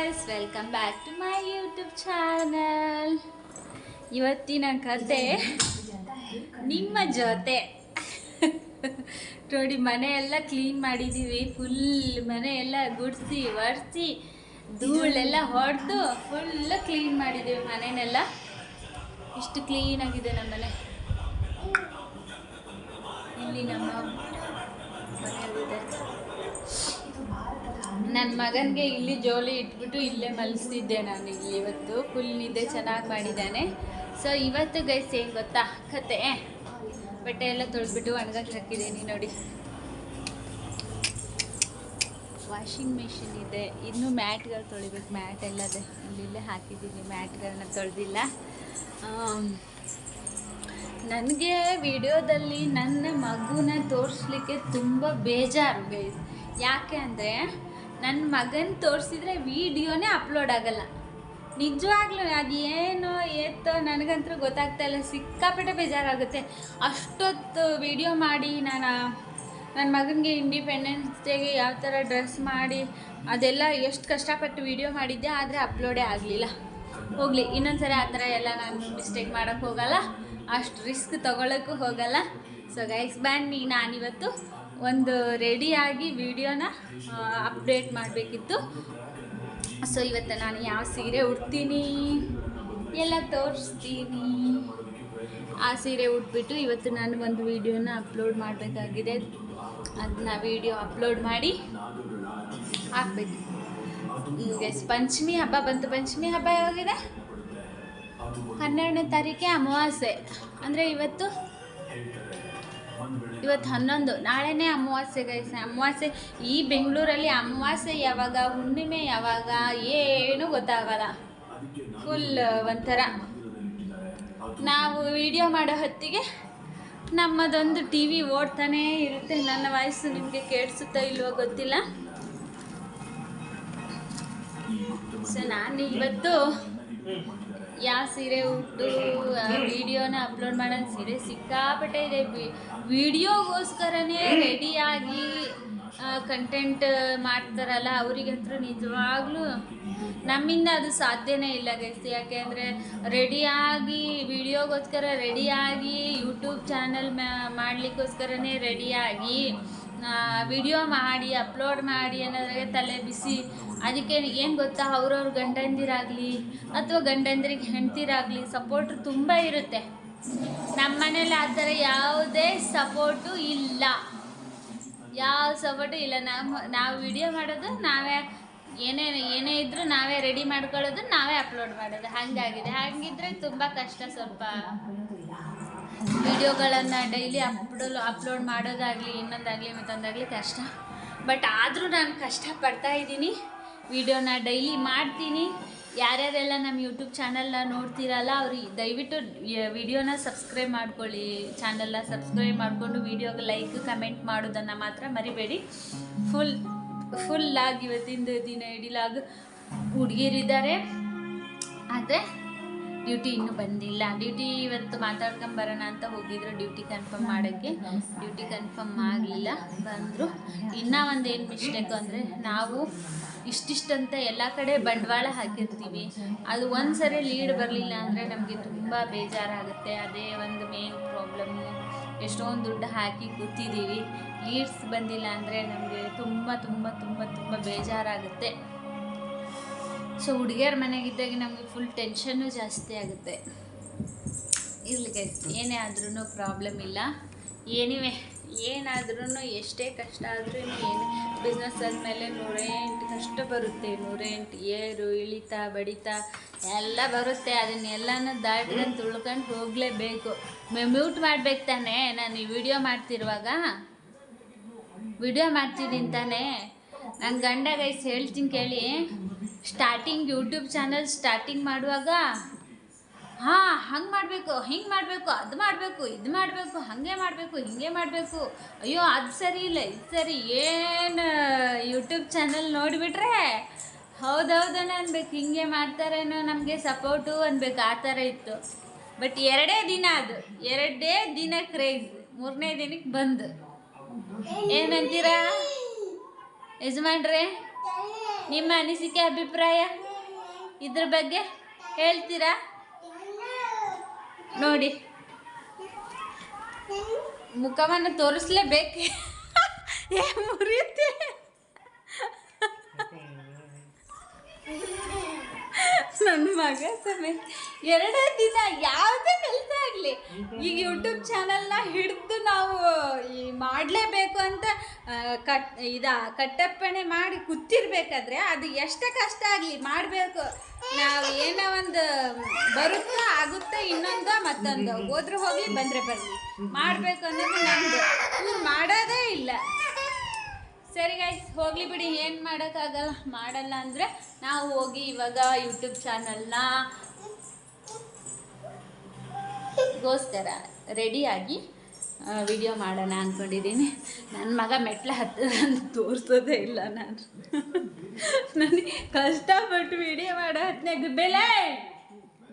guys, welcome back to my YouTube channel. ಇವತ್ತಿನ ಕತೆ ನಿಮ್ಮ ಜೊತೆ ನೋಡಿ ಮನೆ ಎಲ್ಲ ಕ್ಲೀನ್ ಮಾಡಿದ್ದೀವಿ. ಫುಲ್ ಮನೆ ಎಲ್ಲ ಗುಡಿಸಿ ಒರೆಸಿ ಧೂಳೆಲ್ಲ ಹೊಡೆದು ಫುಲ್ ಕ್ಲೀನ್ ಮಾಡಿದ್ದೀವಿ. ಮನೆಯೆಲ್ಲ ಇಷ್ಟು ಕ್ಲೀನ್ ಆಗಿದೆ ನಮ್ಮ ಮನೆ. ಇಲ್ಲಿ ನಮ್ಮ ಮನೆಯಲ್ಲಿದೆ. ನನ್ನ ಮಗನಿಗೆ ಇಲ್ಲಿ ಜೋಲಿ ಇಟ್ಬಿಟ್ಟು ಇಲ್ಲೇ ಮಲಗಿಸಿದ್ದೆ ನಾನು. ಇಲ್ಲಿ ಇವತ್ತು ಫುಲ್ ನಿದ್ದೆ ಚೆನ್ನಾಗಿ ಮಾಡಿದ್ದಾನೆ. ಸೊ ಇವತ್ತು ಗೈಸ್ ಏನು ಗೊತ್ತಾ ಕತೆ, ಬಟ್ಟೆ ಎಲ್ಲ ತೊಳೆದ್ಬಿಟ್ಟು ಒಣಗಕ್ಕೆ ಹಾಕಿದ್ದೀನಿ ನೋಡಿ. ವಾಷಿಂಗ್ ಮಿಷಿನ್ ಇದೆ, ಇನ್ನೂ ಮ್ಯಾಟ್ಗಳು ತೊಳಿಬೇಕು. ಮ್ಯಾಟ್ ಎಲ್ಲದೆ ಇಲ್ಲೇ ಹಾಕಿದ್ದೀನಿ, ಮ್ಯಾಟ್ಗಳನ್ನ ತೊಳೆದಿಲ್ಲ. ನನಗೆ ವಿಡಿಯೋದಲ್ಲಿ ನನ್ನ ಮಗುನ ತೋರಿಸ್ಲಿಕ್ಕೆ ತುಂಬ ಬೇಜಾರು ಗೈಸ್. ಯಾಕೆ ಅಂದರೆ ನನ್ನ ಮಗನ ತೋರಿಸಿದ್ರೆ ವಿಡಿಯೋನೇ ಅಪ್ಲೋಡ್ ಆಗಲ್ಲ. ನಿಜವಾಗ್ಲೂ ಅದು ಏನೋ ಎತ್ತೋ ನನಗಂತೂ ಗೊತ್ತಾಗ್ತಾ ಇಲ್ಲ. ಸಿಕ್ಕಾಪಟ್ಟೆ ಬೇಜಾರಾಗುತ್ತೆ. ಅಷ್ಟೊತ್ತು ವಿಡಿಯೋ ಮಾಡಿ ನಾನು ನನ್ನ ಮಗನಿಗೆ ಇಂಡಿಪೆಂಡೆನ್ಸ್ ಡೇಗೆ ಯಾವ ಥರ ಡ್ರೆಸ್ ಮಾಡಿ ಅದೆಲ್ಲ ಎಷ್ಟು ಕಷ್ಟಪಟ್ಟು ವಿಡಿಯೋ ಮಾಡಿದ್ದೆ, ಆದರೆ ಅಪ್ಲೋಡೇ ಆಗಲಿಲ್ಲ. ಹೋಗಲಿ, ಇನ್ನೊಂದ್ಸರಿ ಆ ಥರ ಎಲ್ಲ ನಾನು ಮಿಸ್ಟೇಕ್ ಮಾಡೋಕ್ಕೆ ಹೋಗಲ್ಲ, ಅಷ್ಟು ರಿಸ್ಕ್ ತೊಗೊಳಕ್ಕೂ ಹೋಗಲ್ಲ. ಸೊ ಗೈಸ್ ಬನ್ನಿ, ನಾನಿವತ್ತು ಒಂದು ರೆಡಿಯಾಗಿ ವಿಡಿಯೋನ ಅಪ್ಡೇಟ್ ಮಾಡಬೇಕಿತ್ತು. ಸೊ ಇವತ್ತು ನಾನು ಯಾವ ಸೀರೆ ಉಡ್ತೀನಿ ಎಲ್ಲ ತೋರಿಸ್ತೀನಿ. ಆ ಸೀರೆ ಉಟ್ಬಿಟ್ಟು ಇವತ್ತು ನಾನು ಒಂದು ವಿಡಿಯೋನ ಅಪ್ಲೋಡ್ ಮಾಡಬೇಕಾಗಿದೆ. ಅದನ್ನ ವಿಡಿಯೋ ಅಪ್ಲೋಡ್ ಮಾಡಿ ಹಾಕ್ಬೇಕು. ಗೈಸ್ ಪಂಚಮಿ ಹಬ್ಬ ಬಂತು. ಪಂಚಮಿ ಹಬ್ಬ ಯಾವಾಗಿದೆ? 12ನೇ ತಾರೀಕೆ ಅಮಾವಾಸ್ಯೆ. ಅಂದರೆ ಇವತ್ತು 11, ನಾಳೆನೇ ಅಮಾವಾಸ್ಯೆ ಗೈಸ್. ಅಮಾವಾಸ್ಯೆ ಈ ಬೆಂಗಳೂರಲ್ಲಿ ಅಮಾವಾಸ್ಯೆ ಯಾವಾಗ, ಹುಣ್ಣಿಮೆ ಯಾವಾಗ ಏನೂ ಗೊತ್ತಾಗಲ್ಲ. ಫುಲ್ ಒಂಥರ ನಾವು ವಿಡಿಯೋ ಮಾಡೋ ಹೊತ್ತಿಗೆ ನಮ್ಮದೊಂದು ಟಿ ವಿ ಓಡ್ತಾನೇ ಇರುತ್ತೆ. ನನ್ನ ವಾಯ್ಸು ನಿಮಗೆ ಕೇಳಿಸುತ್ತಾ ಇಲ್ವೋ ಗೊತ್ತಿಲ್ಲ. ಸೊ ನಾನು ಇವತ್ತು ಯಾವ ಸೀರೆ ಉಟ್ಟು ವಿಡಿಯೋನ ಅಪ್ಲೋಡ್ ಮಾಡೋದು, ಸೀರೆ ಸಿಕ್ಕಾಪಟ್ಟೆ ಇದೆ. ವಿಡಿಯೋಗೋಸ್ಕರನೇ ರೆಡಿಯಾಗಿ ಕಂಟೆಂಟ್ ಮಾಡ್ತಾರಲ್ಲ ಅವರಿಗಂತೂ ನಿಜವಾಗ್ಲೂ ನಮ್ಮಿಂದ ಅದು ಸಾಧ್ಯನೇ ಇಲ್ಲ ಗೈಸ್. ಯಾಕೆ ಅಂದರೆ ರೆಡಿಯಾಗಿ ವಿಡಿಯೋಗೋಸ್ಕರ ರೆಡಿಯಾಗಿ ಯೂಟ್ಯೂಬ್ ಚಾನಲ್ ಮಾಡಲಿಕ್ಕೋಸ್ಕರನೇ ರೆಡಿಯಾಗಿ ವಿಡಿಯೋ ಮಾಡಿ ಅಪ್ಲೋಡ್ ಮಾಡಿ ಅನ್ನೋದ್ರಾಗೆ ತಲೆ ಬಿಸಿ. ಅದಕ್ಕೆ ಏನು ಗೊತ್ತಾ, ಅವ್ರವ್ರ ಗಂಡಂದಿರಾಗಲಿ ಅಥವಾ ಗಂಡಂದ್ರಿಗೆ ಹೆಂಡ್ತಿರಾಗಲಿ ಸಪೋರ್ಟು ತುಂಬ ಇರುತ್ತೆ. ನಮ್ಮ ಮನೇಲಿ ಆ ಥರ ಯಾವುದೇ ಸಪೋರ್ಟು ಇಲ್ಲ, ಯಾವ ಸಪೋರ್ಟು ಇಲ್ಲ. ನಾವು ವಿಡಿಯೋ ಮಾಡೋದು ನಾವೇ, ಏನೇ ಇದ್ದರೂ ನಾವೇ ರೆಡಿ ಮಾಡ್ಕೊಳ್ಳೋದು, ನಾವೇ ಅಪ್ಲೋಡ್ ಮಾಡೋದು, ಹಾಗಾಗಿದೆ. ಹಾಗಿದ್ರೆ ತುಂಬ ಕಷ್ಟ. ಸ್ವಲ್ಪ ವಿಡಿಯೋಗಳನ್ನು ಡೈಲಿ ಅಪ್ಲೋಡ್ ಮಾಡೋದಾಗಲಿ ಇನ್ನೊಂದಾಗಲಿ ಮತ್ತೊಂದಾಗಲಿ ಕಷ್ಟ. ಬಟ್ ಆದರೂ ನಾನು ಕಷ್ಟಪಡ್ತಾ ಇದ್ದೀನಿ, ವಿಡಿಯೋನ ಡೈಲಿ ಮಾಡ್ತೀನಿ. ಯಾರ್ಯಾರೆಲ್ಲ ನಮ್ಮ ಯೂಟ್ಯೂಬ್ ಚಾನಲ್ನ ನೋಡ್ತೀರಲ್ಲ ಅವ್ರಿಗೆ ದಯವಿಟ್ಟು ವಿಡಿಯೋನ ಸಬ್ಸ್ಕ್ರೈಬ್ ಮಾಡ್ಕೊಳ್ಳಿ. ಚಾನಲ್ನ ಸಬ್ಸ್ಕ್ರೈಬ್ ಮಾಡಿಕೊಂಡು ವಿಡಿಯೋಗೆ ಲೈಕ್ ಕಮೆಂಟ್ ಮಾಡೋದನ್ನು ಮಾತ್ರ ಮರಿಬೇಡಿ. ಫುಲ್ಲಾಗಿ ಇವತ್ತಿಂದು ದಿನ ಇಡೀಲಾಗ ಹುಡುಗಿರಿದ್ದಾರೆ, ಆದರೆ ಡ್ಯೂಟಿ ಇನ್ನೂ ಬಂದಿಲ್ಲ. ಡ್ಯೂಟಿ ಇವತ್ತು ಮಾತಾಡ್ಕೊಂಬರೋಣ ಅಂತ ಹೋಗಿದ್ರು ಡ್ಯೂಟಿ ಕನ್ಫರ್ಮ್ ಮಾಡೋಕ್ಕೆ. ಡ್ಯೂಟಿ ಕನ್ಫರ್ಮ್ ಆಗಲಿಲ್ಲ, ಬಂದರು. ಇನ್ನೂ ಒಂದೇನು ಮಿಸ್ಟೇಕು ಅಂದರೆ, ನಾವು ಇಷ್ಟಿಷ್ಟಂತ ಎಲ್ಲ ಕಡೆ ಬಂಡವಾಳ ಹಾಕಿರ್ತೀವಿ, ಅದು ಒಂದು ಸರಿ ಲೀಡ್ ಬರಲಿಲ್ಲ ಅಂದರೆ ನಮಗೆ ತುಂಬ ಬೇಜಾರಾಗುತ್ತೆ. ಅದೇ ಒಂದು ಮೇನ್ ಪ್ರಾಬ್ಲಮ್ಮು. ಎಷ್ಟೊಂದು ದುಡ್ಡು ಹಾಕಿ ಕೂತಿದ್ದೀವಿ, ಲೀಡ್ಸ್ ಬಂದಿಲ್ಲ ಅಂದರೆ ನಮಗೆ ತುಂಬ ತುಂಬ ತುಂಬ ತುಂಬ ಬೇಜಾರಾಗುತ್ತೆ. ಸೊ ಹುಡುಗಿಯರ ಮನೆಗಿದ್ದಾಗ ನಮಗೆ ಫುಲ್ ಟೆನ್ಷನ್ನು ಜಾಸ್ತಿ ಆಗುತ್ತೆ. ಇರಲಿ ಗೈಸ್, ಏನೇ ಆದ್ರೂ ಪ್ರಾಬ್ಲಮ್ ಇಲ್ಲ. ಏನಾದ್ರೂ ಎಷ್ಟೇ ಕಷ್ಟ ಆದ್ರೂ ಏನೇ ಬಿಸ್ನೆಸ್ ಆದಮೇಲೆ 108 ಕಷ್ಟ ಬರುತ್ತೆ. 108 ಏರು ಇಳಿತ ಬಡಿತ ಎಲ್ಲ ಬರುತ್ತೆ. ಅದನ್ನೆಲ್ಲನೂ ದಾಟ್ಕೊಂಡು ತುಳ್ಕೊಂಡು ಹೋಗಲೇಬೇಕು. ಮ್ಯೂಟ್ ಮಾಡ್ಬೇಕು ತಾನೇ. ನಾನು ಈ ವಿಡಿಯೋ ಮಾಡ್ತಿರುವಾಗ ವಿಡಿಯೋ ಮಾಡ್ತಿದ್ದೀನಿ ತಾನೇ. ನನ್ನ ಗಂಡ ಗೈಸ್ ಹೇಳ್ತೀನಿ ಕೇಳಿ, ಸ್ಟಾರ್ಟಿಂಗ್ ಯೂಟ್ಯೂಬ್ ಚಾನಲ್ ಸ್ಟಾರ್ಟಿಂಗ್ ಮಾಡುವಾಗ ಹಂಗೆ ಮಾಡಬೇಕು, ಹಿಂಗೆ ಮಾಡಬೇಕು, ಅದು ಮಾಡಬೇಕು, ಇದು ಮಾಡಬೇಕು, ಹಾಗೆ ಮಾಡಬೇಕು, ಹಿಂಗೆ ಮಾಡಬೇಕು, ಅಯ್ಯೋ ಅದು ಸರಿ ಇಲ್ಲ ಇದು ಸರಿ, ಏನು ಯೂಟ್ಯೂಬ್ ಚಾನಲ್ ನೋಡಿಬಿಟ್ರೆ ಹೌದೌದನ ಅನ್ಬೇಕು, ಹಿಂಗೆ ಮಾಡ್ತಾರೇನೋ ನಮಗೆ ಸಪೋರ್ಟು ಅನ್ಬೇಕು, ಆ ಥರ ಇತ್ತು. ಬಟ್ 2 ದಿನ ಕ್ರೇಜ್, 3ನೇ ದಿನಕ್ಕೆ ಬಂದು ಏನಂತೀರಾ ಯಜಮಾನ್ರೆ? ನಿಮ್ಮ ಅನಿಸಿಕೆ ಅಭಿಪ್ರಾಯ ಇದ್ರ ಬಗ್ಗೆ ಹೇಳ್ತೀರಾ? ನೋಡಿ ಮುಖವನ್ನು ತೋರಿಸ್ಲೇಬೇಕು. ಮುರಿಯುತ್ತೆ. ನನ್ನ ಮಗ ಸಮೇತ 2 ದಿನ ಯಾವುದೇ ಕೆಲಸ ಆಗಲಿ, ಈಗ ಯೂಟ್ಯೂಬ್ ಚಾನಲ್ನ ಹಿಡಿದು ನಾವು ಈ ಮಾಡಲೇಬೇಕು ಅಂತ ಕಟ್ಟಪ್ಪಣೆ ಮಾಡಿ ಕೂತಿರ್ಬೇಕಾದ್ರೆ ಅದು ಎಷ್ಟೇ ಕಷ್ಟ ಆಗಲಿ ಮಾಡಬೇಕು. ನಾವು ಏನೋ ಒಂದು ಬರುತ್ತೋ ಆಗುತ್ತೋ ಇನ್ನೊಂದು ಮತ್ತೊಂದು, ಹೋದ್ರೆ ಹೋಗಲಿ ಬಂದರೆ ಬರಲಿ, ಮಾಡಬೇಕು ಅನ್ನೋದು ನಮ್ಮದು. ಇವ್ರು ಮಾಡೋದೇ ಇಲ್ಲ. ಸರಿ ಗೈಸ್, ಹೋಗಲಿ ಬಿಡಿ, ಏನು ಮಾಡೋಕ್ಕಾಗಲ್ಲ. ಮಾಡಲ್ಲ ಅಂದರೆ ನಾವು ಹೋಗಿ ಇವಾಗ ಯೂಟ್ಯೂಬ್ ಚಾನಲ್ನ ಗೋಸ್ಕರ ರೆಡಿಯಾಗಿ ವಿಡಿಯೋ ಮಾಡೋಣ ಅಂದ್ಕೊಂಡಿದ್ದೀನಿ. ನನ್ನ ಮಗ ಮೆಟ್ಲು ಹತ್ತದಂತ ತೋರಿಸೋದೇ ಇಲ್ಲ. ನನಗೆ ಕಷ್ಟಪಟ್ಟು ವಿಡಿಯೋ ಮಾಡೋ ಹೊತ್ನಾಗ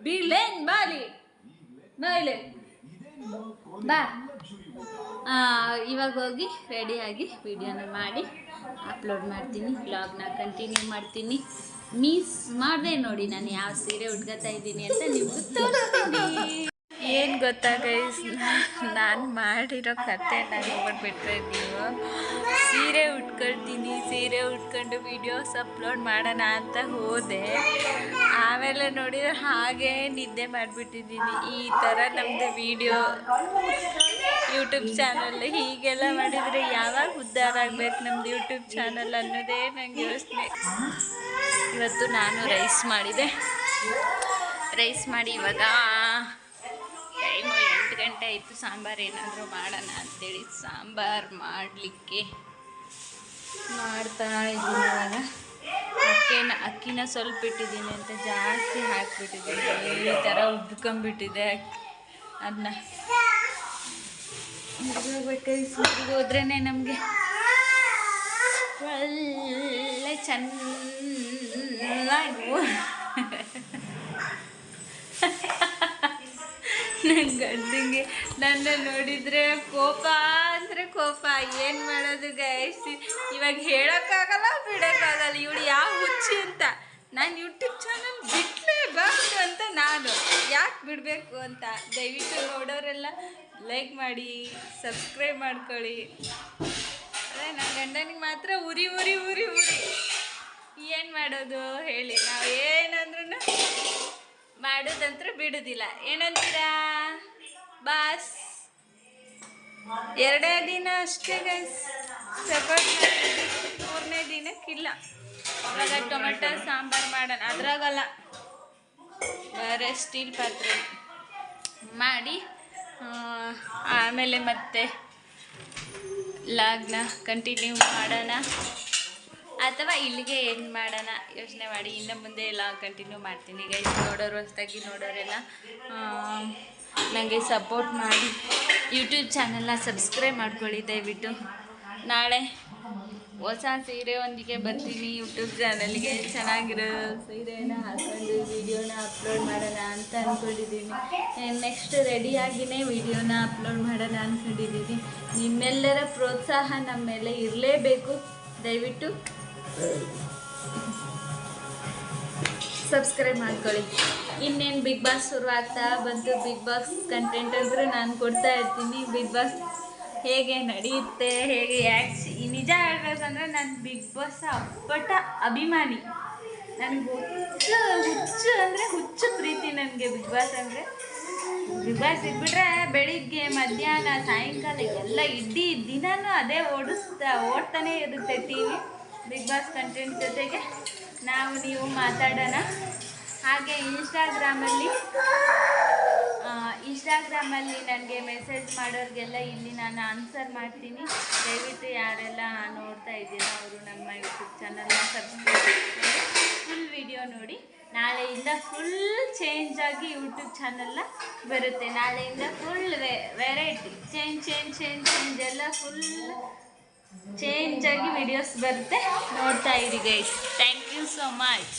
ಬಿಲೇನ್ ಬಾಲಿ ಬಾಯ್ಲೆ ಬಾ. ಇವಾಗ ಹೋಗಿ ರೆಡಿಯಾಗಿ ವಿಡಿಯೋನ ಮಾಡಿ ಅಪ್ಲೋಡ್ ಮಾಡ್ತೀನಿ. ವ್ಲಾಗ್ನ ಕಂಟಿನ್ಯೂ ಮಾಡ್ತೀನಿ. ಮಿಸ್ ಮಾಡಿದೆ ನೋಡಿ ನಾನು ಯಾವ ಸೀರೆ ಉಟ್ಕೋತಾ ಇದ್ದೀನಿ ಅಂತ ನಿಮ್ಗೆ ತೋರಿಸ್ತೀನಿ. ಏನು ಗೊತ್ತಾ ಗೈಸ್, ನಾನು ಮಾಡಿರೋ ಕತೆ ನಾನು ನೋಡ್ಬಿಟ್ರೆ ನೀವು ಸೀರೆ ಉಟ್ಕೊಳ್ತೀನಿ, ಸೀರೆ ಉಟ್ಕೊಂಡು ವೀಡಿಯೋಸ್ ಅಪ್ಲೋಡ್ ಮಾಡೋಣ ಅಂತ ಹೋದೆ. ಆಮೇಲೆ ನೋಡಿದ್ರೆ ಹಾಗೇ ನಿದ್ದೆ ಮಾಡಿಬಿಟ್ಟಿದ್ದೀನಿ. ಈ ಥರ ನಮ್ಮದು ವೀಡಿಯೋ ಯೂಟ್ಯೂಬ್ ಚಾನಲ್ ಹೀಗೆಲ್ಲ ಮಾಡಿದರೆ ಯಾವಾಗ ಉದ್ಧಾರ ಆಗಬೇಕು ನಮ್ಮದು ಯೂಟ್ಯೂಬ್ ಚಾನಲ್ ಅನ್ನೋದೇ ನನಗೆ ಯೋಚನೆ. ಇವತ್ತು ನಾನು ರೈಸ್ ಮಾಡಿದೆ. ರೈಸ್ ಮಾಡಿ ಇವಾಗ ಟೈಮು 8 ಗಂಟೆ ಆಯಿತು. ಸಾಂಬಾರು ಏನಾದರೂ ಮಾಡೋಣ ಅಂಥೇಳಿ ಸಾಂಬಾರು ಮಾಡಲಿಕ್ಕೆ ಮಾಡ್ತಾ ಇದ್ದೀನಿ. ಇವಾಗ ಅಕ್ಕಿನ ಸ್ವಲ್ಪ ಇಟ್ಟಿದ್ದೀನಿ ಅಂತ ಜಾಸ್ತಿ ಹಾಕಿಬಿಟ್ಟಿದ್ದೀನಿ. ಈ ಥರ ಉದ್ಕೊಂಬಿಟ್ಟಿದೆ ಅದನ್ನ. ಮುಗಿದೋಗ್ಬೇಕು. ಹೋದ್ರೇ ನಮಗೆ ಒಳ್ಳೆ ಚೆನ್ನಾಗಿ ನನ್ನ ಗಂಡಂಗೆ ನನ್ನ ನೋಡಿದರೆ ಕೋಪ ಅಂದರೆ ಕೋಪ. ಏನು ಮಾಡೋದು ಗೈಸ್, ಇವಾಗ ಹೇಳೋಕ್ಕಾಗಲ್ಲ ಬಿಡೋಕ್ಕಾಗಲ್ಲ. ಇವಳು ಯಾವ ಹುಚ್ಚಿ ಅಂತ. ನಾನು ಯೂಟ್ಯೂಬ್ ಚಾನಲ್ ಬಿಡಲೇಬಾರ್ದು ಅಂತ ನಾನು ಯಾಕೆ ಬಿಡಬೇಕು ಅಂತ. ದಯವಿಟ್ಟು ನೋಡೋರೆಲ್ಲ ಲೈಕ್ ಮಾಡಿ, ಸಬ್ಸ್ಕ್ರೈಬ್ ಮಾಡ್ಕೊಳ್ಳಿ. ಅದೇ ನನ್ನ ಗಂಡನಿಗೆ ಮಾತ್ರ ಉರಿ ಉರಿ ಉರಿ ಉರಿ. ಏನು ಮಾಡೋದು ಹೇಳಿ, ನಾವು ಏನಂದ್ರೂ ಮಾಡೋದಂತ್ರ ಬಿಡೋದಿಲ್ಲ. ಏನಂತೀರಾ ಬಾಸ್? 2 ದಿನ ಅಷ್ಟೇ ಗೈಸ್ ಸಪೋರ್ಟ್ ಮಾಡಿ, 3ನೇ ದಿನಕ್ಕಿಲ್ಲ. ಇವಾಗ ಟೊಮೆಟೊ ಸಾಂಬಾರು ಮಾಡೋಣ. ಅದ್ರಾಗಲ್ಲ, ಬೇರೆ ಸ್ಟೀಲ್ ಪಾತ್ರೆ ಮಾಡಿ ಆಮೇಲೆ ಮತ್ತೆ ಲಾಗ್ನ ಕಂಟಿನ್ಯೂ ಮಾಡೋಣ, ಅಥವಾ ಇಲ್ಲಿಗೆ ಏನು ಮಾಡೋಣ ಯೋಚನೆ ಮಾಡಿ ಇನ್ನು ಮುಂದೆ ಎಲ್ಲ ಕಂಟಿನ್ಯೂ ಮಾಡ್ತೀನಿ ಗೈಸ್. ನೋಡೋರು ಹೊಸದಾಗಿ ನೋಡೋರೆಲ್ಲ ನನಗೆ ಸಪೋರ್ಟ್ ಮಾಡಿ ಯೂಟ್ಯೂಬ್ ಚಾನಲ್ನ ಸಬ್ಸ್ಕ್ರೈಬ್ ಮಾಡ್ಕೊಳ್ಳಿ ದಯವಿಟ್ಟು. ನಾಳೆ ಹೊಸ ಸೀರೆ ಒಂದಿಗೆ ಬರ್ತೀನಿ ಯೂಟ್ಯೂಬ್ ಚಾನಲ್ಗೆ. ಚೆನ್ನಾಗಿರೋ ಸೀರೆನ ಹಾಕೊಂಡು ವಿಡಿಯೋನ ಅಪ್ಲೋಡ್ ಮಾಡೋಣ ಅಂತ ಅಂದ್ಕೊಂಡಿದ್ದೀನಿ. ನೆಕ್ಸ್ಟ್ ರೆಡಿಯಾಗಿಯೇ ವಿಡಿಯೋನ ಅಪ್ಲೋಡ್ ಮಾಡೋಣ ಅಂದ್ಕೊಂಡಿದ್ದೀನಿ. ನಿಮ್ಮೆಲ್ಲರ ಪ್ರೋತ್ಸಾಹ ನಮ್ಮ ಮೇಲೆ ಇರಲೇಬೇಕು. ದಯವಿಟ್ಟು ಸಬ್ಸ್ಕ್ರೈಬ್ ಮಾಡ್ಕೊಳ್ಳಿ. ಇನ್ನೇನು ಬಿಗ್ ಬಾಸ್ ಶುರುವಾಗ್ತಾ ಬಂತು. ಬಿಗ್ ಬಾಸ್ ಕಂಟೆಂಟ್ ಅಂದರೂ ನಾನು ಕೊಡ್ತಾ ಇರ್ತೀನಿ. ಬಿಗ್ ಬಾಸ್ ಹೇಗೆ ನಡೆಯುತ್ತೆ, ಹೇಗೆ ನಿಜ ಹೇಳ್ಬೇಕಂದ್ರೆ ನಾನು ಬಿಗ್ ಬಾಸ್ ಅಪ್ಪಟ ಅಭಿಮಾನಿ. ನನಗೆ ಹುಚ್ಚು ಅಂದರೆ ಹುಚ್ಚು ಪ್ರೀತಿ ನನಗೆ ಬಿಗ್ ಬಾಸ್ ಅಂದರೆ. ಬಿಗ್ ಬಾಸ್ ಸಿಗ್ಬಿಟ್ರೆ ಬೆಳಿಗ್ಗೆ ಮಧ್ಯಾಹ್ನ ಸಾಯಂಕಾಲ ಎಲ್ಲ ಇಡೀ ದಿನವೂ ಅದೇ ಓಡ್ತಾನೇ ಇರುತ್ತೆ TV. Big boss content ಜೊತೆಗೆ ನೀವು ಮಾತಾಡೋಣ. ಹಾಗೆ ಇನ್ಸ್ಟಾಗ್ರಾಮಲ್ಲಿ ನನಗೆ ಮೆಸೇಜ್ ಮಾಡೋರಿಗೆಲ್ಲ ಇಲ್ಲಿ ನಾನು ಆನ್ಸರ್ ಮಾಡ್ತೀನಿ. ದಯವಿಟ್ಟು ಯಾರೆಲ್ಲ ನೋಡ್ತಾ ಇದ್ದೀರೋ ಅವರು ನಮ್ಮ ಯೂಟ್ಯೂಬ್ ಚಾನಲ್ನ ಸಬ್ಸ್ಕ್ರೈಬ್ ಮಾಡಿ ಫುಲ್ ವಿಡಿಯೋ ನೋಡಿ. ನಾಳೆಯಿಂದ ಫುಲ್ ಚೇಂಜ್ ಆಗಿ ಯೂಟ್ಯೂಬ್ ಚಾನಲ್ನ ಬರುತ್ತೆ. ನಾಳೆಯಿಂದ ಫುಲ್ ವೆರೈಟಿ ಚೇಂಜ್ ಎಲ್ಲ ಫುಲ್ ಚೇಂಜ್ ಆಗಿ ವಿಡಿಯೋಸ್ ಬರುತ್ತೆ. ನೋಡ್ತಾ ಇರಿ guys. Thank you so much.